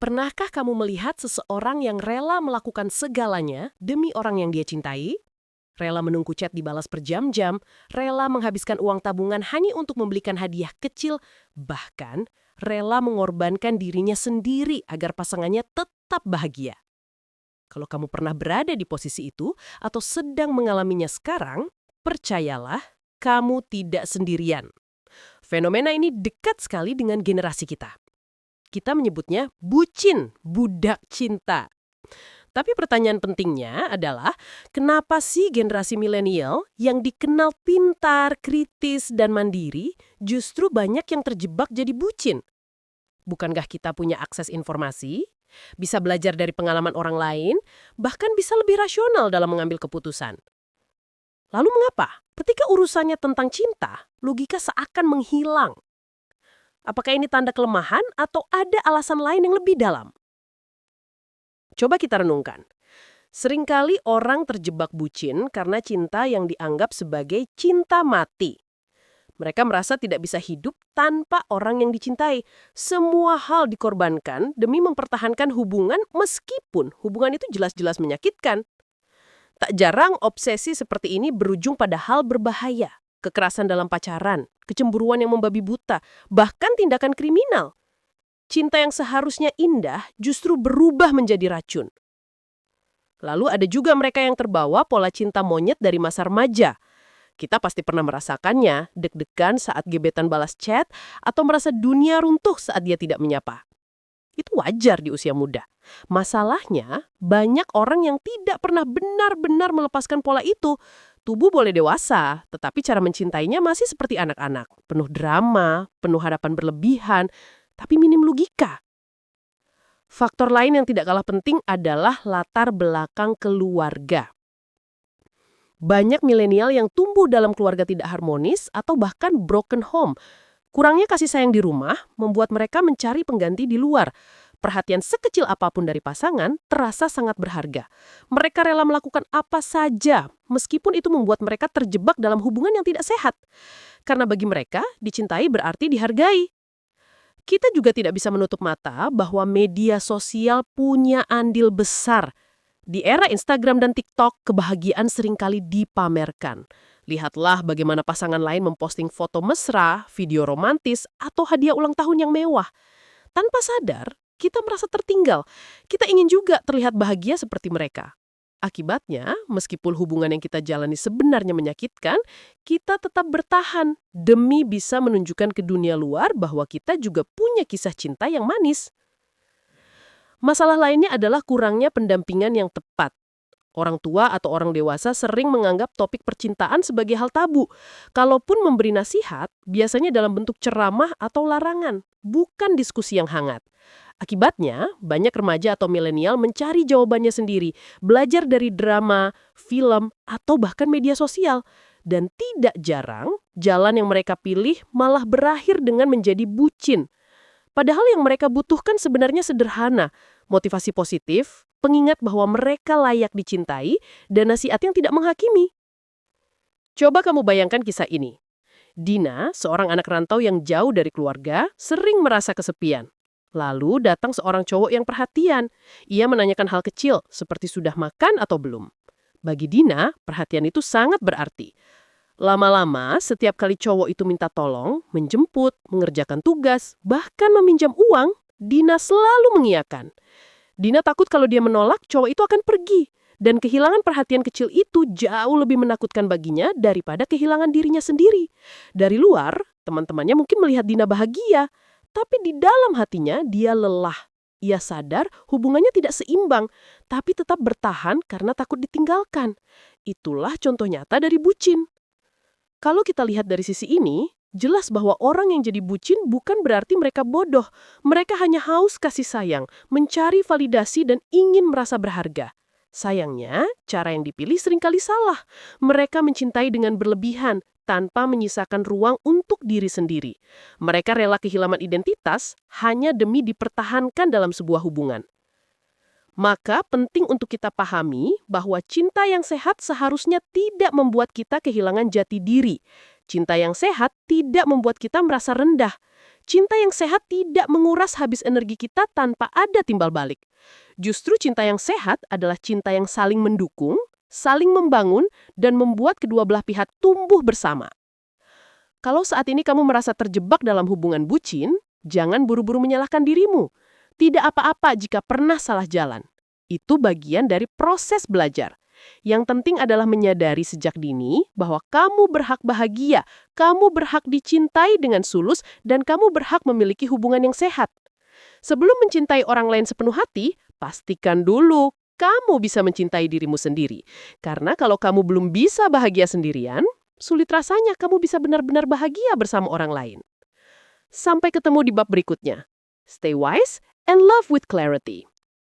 Pernahkah kamu melihat seseorang yang rela melakukan segalanya demi orang yang dia cintai? Rela menunggu chat dibalas berjam-jam, rela menghabiskan uang tabungan hanya untuk membelikan hadiah kecil, bahkan rela mengorbankan dirinya sendiri agar pasangannya tetap bahagia. Kalau kamu pernah berada di posisi itu atau sedang mengalaminya sekarang, percayalah, kamu tidak sendirian. Fenomena ini dekat sekali dengan generasi kita. Kita menyebutnya bucin, budak cinta. Tapi pertanyaan pentingnya adalah, kenapa sih generasi milenial yang dikenal pintar, kritis, dan mandiri justru banyak yang terjebak jadi bucin? Bukankah kita punya akses informasi, bisa belajar dari pengalaman orang lain, bahkan bisa lebih rasional dalam mengambil keputusan? Lalu mengapa? Ketika urusannya tentang cinta, logika seakan menghilang. Apakah ini tanda kelemahan atau ada alasan lain yang lebih dalam? Coba kita renungkan. Seringkali orang terjebak bucin karena cinta yang dianggap sebagai cinta mati. Mereka merasa tidak bisa hidup tanpa orang yang dicintai. Semua hal dikorbankan demi mempertahankan hubungan meskipun hubungan itu jelas-jelas menyakitkan. Tak jarang obsesi seperti ini berujung pada hal berbahaya. Kekerasan dalam pacaran, kecemburuan yang membabi buta, bahkan tindakan kriminal. Cinta yang seharusnya indah justru berubah menjadi racun. Lalu ada juga mereka yang terbawa pola cinta monyet dari masa remaja. Kita pasti pernah merasakannya, deg-degan saat gebetan balas chat, atau merasa dunia runtuh saat dia tidak menyapa. Itu wajar di usia muda. Masalahnya, banyak orang yang tidak pernah benar-benar melepaskan pola itu. Tubuh boleh dewasa, tetapi cara mencintainya masih seperti anak-anak. Penuh drama, penuh harapan berlebihan, tapi minim logika. Faktor lain yang tidak kalah penting adalah latar belakang keluarga. Banyak milenial yang tumbuh dalam keluarga tidak harmonis atau bahkan broken home. Kurangnya kasih sayang di rumah membuat mereka mencari pengganti di luar. Perhatian sekecil apapun dari pasangan terasa sangat berharga. Mereka rela melakukan apa saja, meskipun itu membuat mereka terjebak dalam hubungan yang tidak sehat. Karena bagi mereka, dicintai berarti dihargai. Kita juga tidak bisa menutup mata bahwa media sosial punya andil besar. Di era Instagram dan TikTok, kebahagiaan seringkali dipamerkan. Lihatlah bagaimana pasangan lain memposting foto mesra, video romantis, atau hadiah ulang tahun yang mewah. Tanpa sadar, kita merasa tertinggal. Kita ingin juga terlihat bahagia seperti mereka. Akibatnya, meskipun hubungan yang kita jalani sebenarnya menyakitkan, kita tetap bertahan demi bisa menunjukkan ke dunia luar bahwa kita juga punya kisah cinta yang manis. Masalah lainnya adalah kurangnya pendampingan yang tepat. Orang tua atau orang dewasa sering menganggap topik percintaan sebagai hal tabu. Kalaupun memberi nasihat, biasanya dalam bentuk ceramah atau larangan, bukan diskusi yang hangat. Akibatnya, banyak remaja atau milenial mencari jawabannya sendiri, belajar dari drama, film, atau bahkan media sosial. Dan tidak jarang, jalan yang mereka pilih malah berakhir dengan menjadi bucin. Padahal yang mereka butuhkan sebenarnya sederhana, motivasi positif, pengingat bahwa mereka layak dicintai, dan nasihat yang tidak menghakimi. Coba kamu bayangkan kisah ini. Dina, seorang anak rantau yang jauh dari keluarga, sering merasa kesepian. Lalu datang seorang cowok yang perhatian. Ia menanyakan hal kecil, seperti sudah makan atau belum. Bagi Dina, perhatian itu sangat berarti. Lama-lama, setiap kali cowok itu minta tolong, menjemput, mengerjakan tugas, bahkan meminjam uang, Dina selalu mengiyakan. Dina takut kalau dia menolak, cowok itu akan pergi. Dan kehilangan perhatian kecil itu jauh lebih menakutkan baginya daripada kehilangan dirinya sendiri. Dari luar, teman-temannya mungkin melihat Dina bahagia, tapi di dalam hatinya dia lelah. Ia sadar hubungannya tidak seimbang, tapi tetap bertahan karena takut ditinggalkan. Itulah contoh nyata dari bucin. Kalau kita lihat dari sisi ini, jelas bahwa orang yang jadi bucin bukan berarti mereka bodoh. Mereka hanya haus kasih sayang, mencari validasi dan ingin merasa berharga. Sayangnya, cara yang dipilih seringkali salah. Mereka mencintai dengan berlebihan, tanpa menyisakan ruang untuk diri sendiri. Mereka rela kehilangan identitas hanya demi dipertahankan dalam sebuah hubungan. Maka penting untuk kita pahami bahwa cinta yang sehat seharusnya tidak membuat kita kehilangan jati diri. Cinta yang sehat tidak membuat kita merasa rendah. Cinta yang sehat tidak menguras habis energi kita tanpa ada timbal balik. Justru cinta yang sehat adalah cinta yang saling mendukung, saling membangun, dan membuat kedua belah pihak tumbuh bersama. Kalau saat ini kamu merasa terjebak dalam hubungan bucin, jangan buru-buru menyalahkan dirimu. Tidak apa-apa jika pernah salah jalan. Itu bagian dari proses belajar. Yang penting adalah menyadari sejak dini bahwa kamu berhak bahagia, kamu berhak dicintai dengan tulus, dan kamu berhak memiliki hubungan yang sehat. Sebelum mencintai orang lain sepenuh hati, pastikan dulu kamu bisa mencintai dirimu sendiri. Karena kalau kamu belum bisa bahagia sendirian, sulit rasanya kamu bisa benar-benar bahagia bersama orang lain. Sampai ketemu di bab berikutnya. Stay wise and love with clarity.